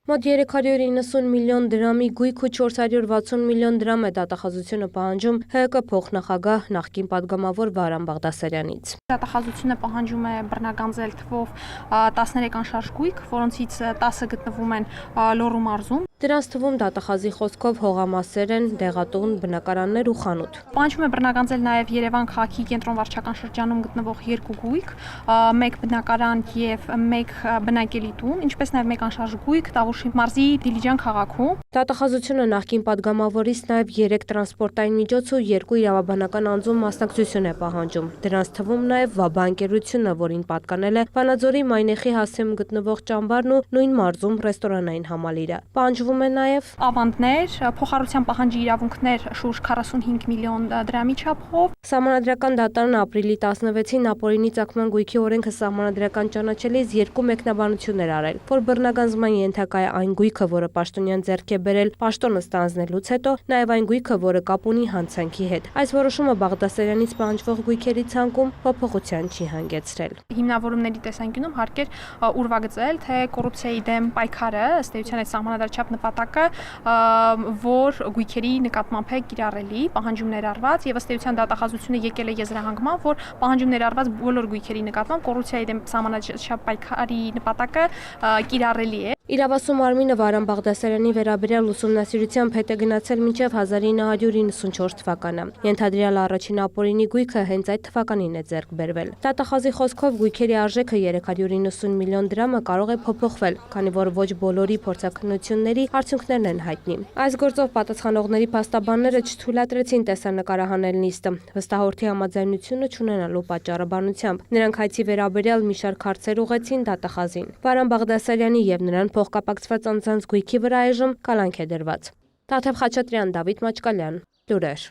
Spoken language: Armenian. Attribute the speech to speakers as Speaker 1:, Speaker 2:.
Speaker 1: Մոտ 390 միլիոն դրամի գույք ու 460 միլիոն դրամ է դատախազությունը պահանջում ՀԿ փոխնախագահ նախկին падգամավոր Վարան Բաղդասարյանից։
Speaker 2: Դատախազությունը պահանջում է բռնագանձել թվով 13 անշարժ գույք, որոնցից 10-ը գտնվում են Լոռու մարզում։
Speaker 1: Դրանց թվում դատախազի խոսքով հողամասեր են, դեղատուն, բնակարաններ ու խանութ։
Speaker 2: Պահանջում է բռնագանձել նաև Երևան քաղաքի կենտրոն վարչական շրջանում գտնվող 2 գույք, 1 բնակարան եւ 1 բնակելի տուն, ինչպես նաև 1 անշարժ գույք Տավուշի մարզի Դիլիջան քաղաքում։
Speaker 1: Դատախազությունը նախկին падգամավորից նաև 3 տրանսպորտային միջոց ու 2 իրավաբանական անձում մասնակցություն է պահանջում։ Դրանց թվում նաև ՎԱԲԱ ընկերությունը, որին պատկանել է Վանաձորի Մայնեխի հասցեում գտնվող ճամբարն ու նույն մարզում ռեստորանային համալիրը։ Պահանջվում է նաև
Speaker 2: ավանդներ, փոխառության պահանջի իրավունքներ շուրջ 45 միլիոն դրամի չափով։
Speaker 1: Սահմանադրական դատարանը ապրիլի 16-ին ապօրինի ծագման գույքի օրենքը սահմանադրական ճանաչելիս 2 մեկնաբանություններ արել, որ բռնագանձման ենթակա է այն գույքը, որը պաշտոնյան ձեռք է բերել պաշտոնը ստանձնելուց հետո, նաև այն գույքը, որը կապ ունի հանցանքի հետ։ Այս որոշումը Բաղդասարյանից պահանջվող գույքերի ցանկում փոփոխության չի հանգեցրել։
Speaker 2: Հիմնավորումների տեսանկյունում հարկ էր ուրվագծել, թե կոռուպցիայի դեմ պայքարը ըստ էության այդ սահմանադրչափ նպատակը, որ գույքերի նկատմամբ է կիրառելի, պահանջում ներառված, եւ ըստ էության դատախազությունը եկել է եզրահանգման, որ պահանջում ներառված բոլոր գույքերի նկատմամբ կոռուպցիայի դեմ սահմանադրչափ պայքարի նպատակը կիրառելի է։
Speaker 1: Իրավասու մարմինը Վարան Բաղդասարյանի վերաբերյալ ուսումնասիրությամբ հետ է գնացել մինչև 1994 թվականը։ Ենթադրյալ առաջին ապօրինի գույքը հենց այդ թվականին է ձեռք բերվել։ Դատախազի խոսքով գույքերի արժեքը 390 միլիոն դրամը կարող է փոփոխվել, քանի որ ոչ բոլորի փորձաքննությունների արդյունքներն են հայտնի։ Այս գործով պատասխանողների փաստաբանները չթույլատրեցին տեսանկարահանել նիստը, վստահորդի համաձայնությունը չունենալու պատճառաբանությամբ։ Նրանք հայցի վերաբերյալ մի շարք հարցեր ուղղեցին դատախազին։ Վարան Բաղդասարյանի եւ նրան փոխկապակցված անձանց գույքի վրա այժմ կալանք է դրված։ Տաթև Խաչատրյան, Դավիթ Մաչկալյան, լուրեր։